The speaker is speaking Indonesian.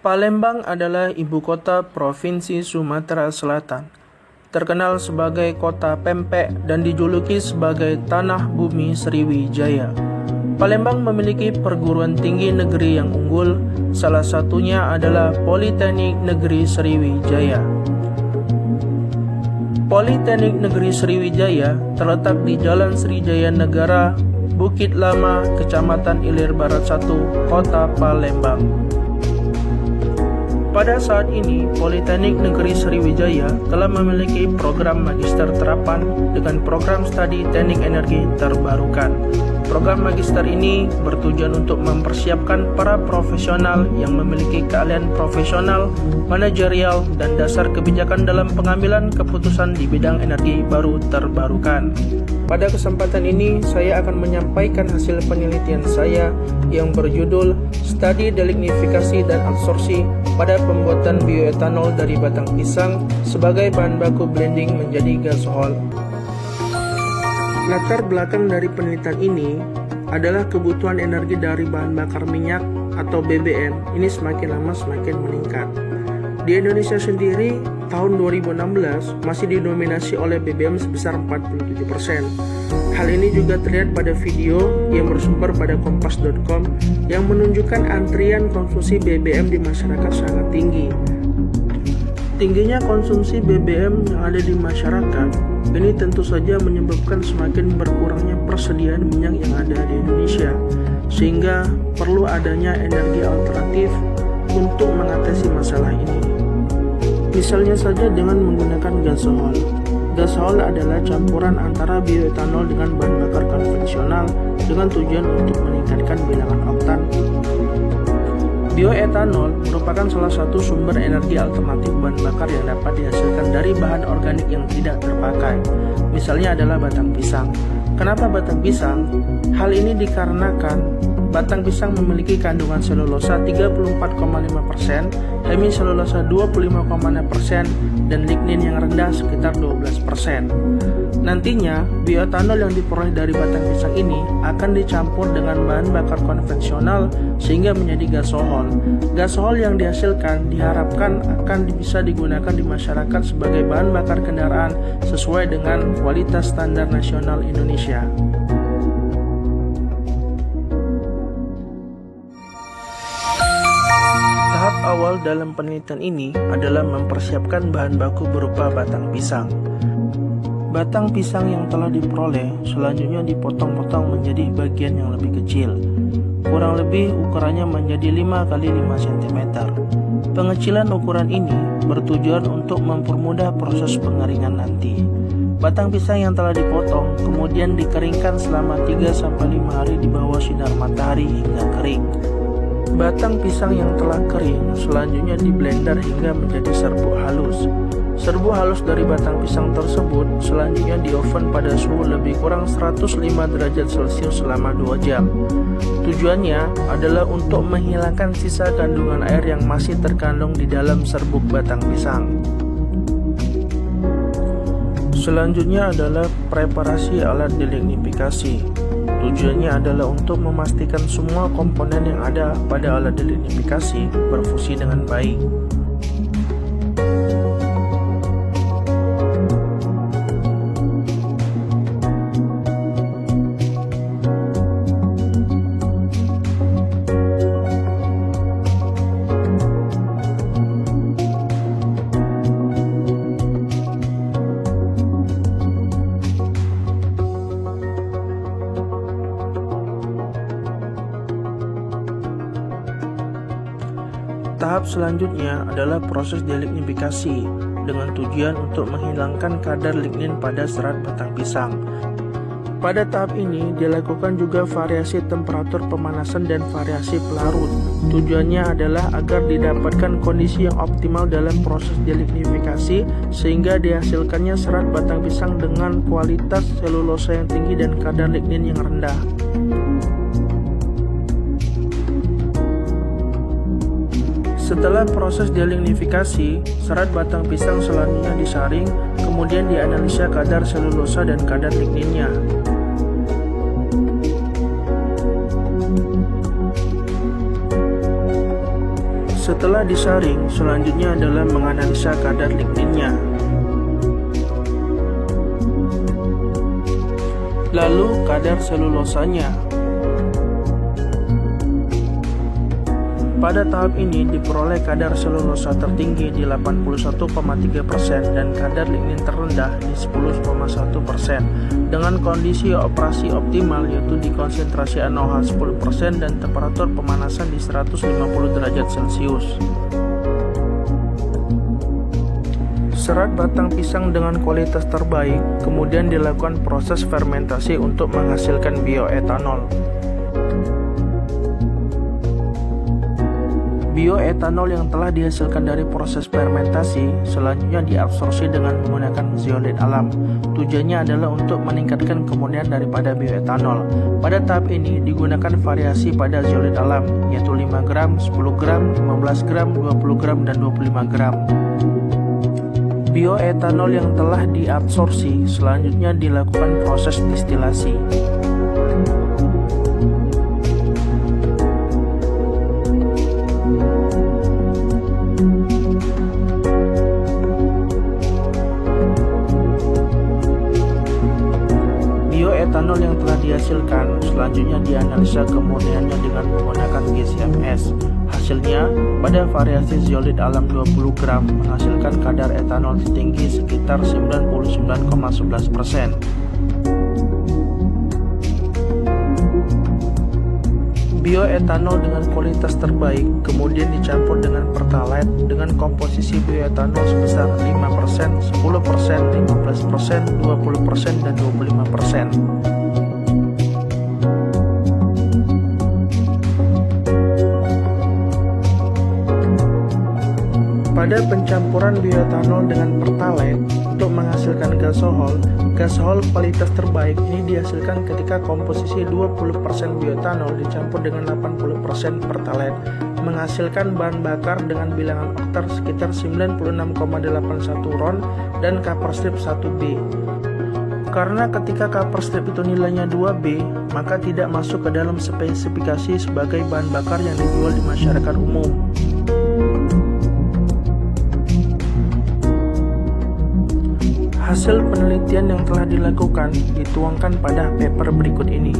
Palembang adalah ibu kota Provinsi Sumatera Selatan. Terkenal sebagai kota pempek dan dijuluki sebagai tanah bumi Sriwijaya. Palembang memiliki perguruan tinggi negeri yang unggul, salah satunya adalah Politeknik Negeri Sriwijaya. Politeknik Negeri Sriwijaya terletak di Jalan Sriwijaya Negara, Bukit Lama, Kecamatan Ilir Barat 1, Kota Palembang. Pada saat ini, Politeknik Negeri Sriwijaya telah memiliki program magister terapan dengan program studi teknik energi terbarukan. Program magister ini bertujuan untuk mempersiapkan para profesional yang memiliki keahlian profesional, manajerial, dan dasar kebijakan dalam pengambilan keputusan di bidang energi baru terbarukan. Pada kesempatan ini, saya akan menyampaikan hasil penelitian saya yang berjudul Studi Delignifikasi dan Absorpsi pada pembuatan bioetanol dari batang pisang sebagai bahan baku blending menjadi gasohol. Latar belakang dari penelitian ini adalah kebutuhan energi dari bahan bakar minyak atau BBM ini semakin lama semakin meningkat. Di Indonesia sendiri, tahun 2016 masih didominasi oleh BBM sebesar 47%. Hal ini juga terlihat pada video yang bersumber pada kompas.com yang menunjukkan antrian konsumsi BBM di masyarakat sangat tinggi. Tingginya konsumsi BBM yang ada di masyarakat ini tentu saja menyebabkan semakin berkurangnya persediaan minyak yang ada di Indonesia, sehingga perlu adanya energi alternatif untuk mengatasi masalah ini. Misalnya saja dengan menggunakan gasohol. Gasohol adalah campuran antara bioetanol dengan bahan bakar konvensional dengan tujuan untuk meningkatkan bilangan oktan. Bioetanol merupakan salah satu sumber energi alternatif bahan bakar yang dapat dihasilkan dari bahan organik yang tidak terpakai. Misalnya adalah batang pisang. Kenapa batang pisang? Hal ini dikarenakan batang pisang memiliki kandungan selulosa 34,5%, hemiselulosa 25,6%, dan lignin yang rendah sekitar 12%. Nantinya, bioetanol yang diperoleh dari batang pisang ini akan dicampur dengan bahan bakar konvensional sehingga menjadi gasohol. Gasohol yang dihasilkan diharapkan akan bisa digunakan di masyarakat sebagai bahan bakar kendaraan sesuai dengan kualitas standar nasional Indonesia. Tahap awal dalam penelitian ini adalah mempersiapkan bahan baku berupa batang pisang. Batang pisang yang telah diperoleh selanjutnya dipotong-potong menjadi bagian yang lebih kecil. Kurang lebih ukurannya menjadi 5 x 5 cm. Pengecilan ukuran ini bertujuan untuk mempermudah proses pengeringan nanti. Batang pisang yang telah dipotong kemudian dikeringkan selama 3-5 hari di bawah sinar matahari hingga kering. Batang pisang yang telah kering selanjutnya diblender hingga menjadi serbuk halus. Serbuk halus dari batang pisang tersebut selanjutnya dioven pada suhu lebih kurang 105 derajat Celcius selama 2 jam. Tujuannya adalah untuk menghilangkan sisa kandungan air yang masih terkandung di dalam serbuk batang pisang. Selanjutnya adalah preparasi alat delignifikasi. Tujuannya adalah untuk memastikan semua komponen yang ada pada alat delignifikasi berfungsi dengan baik. Tahap selanjutnya adalah proses delignifikasi dengan tujuan untuk menghilangkan kadar lignin pada serat batang pisang. Pada tahap ini dilakukan juga variasi temperatur pemanasan dan variasi pelarut. Tujuannya adalah agar didapatkan kondisi yang optimal dalam proses delignifikasi sehingga dihasilkannya serat batang pisang dengan kualitas selulosa yang tinggi dan kadar lignin yang rendah. Setelah proses delignifikasi, serat batang pisang selanjutnya disaring, kemudian dianalisa kadar selulosa dan kadar ligninnya. Setelah disaring, selanjutnya adalah menganalisa kadar ligninnya. Lalu kadar selulosanya. Pada tahap ini diperoleh kadar selulosa tertinggi di 81,3% dan kadar lignin terendah di 10,1% dengan kondisi operasi optimal yaitu di konsentrasi NaOH 10% dan temperatur pemanasan di 150 derajat Celcius. Serat batang pisang dengan kualitas terbaik kemudian dilakukan proses fermentasi untuk menghasilkan bioetanol. Bioetanol yang telah dihasilkan dari proses fermentasi selanjutnya diabsorpsi dengan menggunakan zeolit alam. Tujuannya adalah untuk meningkatkan kemurnian daripada bioetanol. Pada tahap ini digunakan variasi pada zeolit alam, yaitu 5 gram, 10 gram, 15 gram, 20 gram, dan 25 gram. Bioetanol yang telah diabsorpsi selanjutnya dilakukan proses distilasi. Bioetanol yang telah dihasilkan selanjutnya dianalisa kemurniannya dengan menggunakan GCMS. Hasilnya, pada variasi zeolit alam 20 gram menghasilkan kadar etanol tertinggi sekitar 99,11%. Bioetanol dengan kualitas terbaik kemudian dicampur dengan pertalite dengan komposisi bioetanol sebesar 5%, 10%, 15%, 20%, dan 25%. Pada pencampuran bioetanol dengan pertalite untuk menghasilkan gasohol kualitas terbaik ini dihasilkan ketika komposisi 20% bioetanol dicampur dengan 80% pertalite, menghasilkan bahan bakar dengan bilangan oktan sekitar 96,81 ron dan copper strip 1B. Karena ketika copper strip itu nilainya 2B, maka tidak masuk ke dalam spesifikasi sebagai bahan bakar yang dijual di masyarakat umum. Hasil penelitian yang telah dilakukan dituangkan pada paper berikut ini.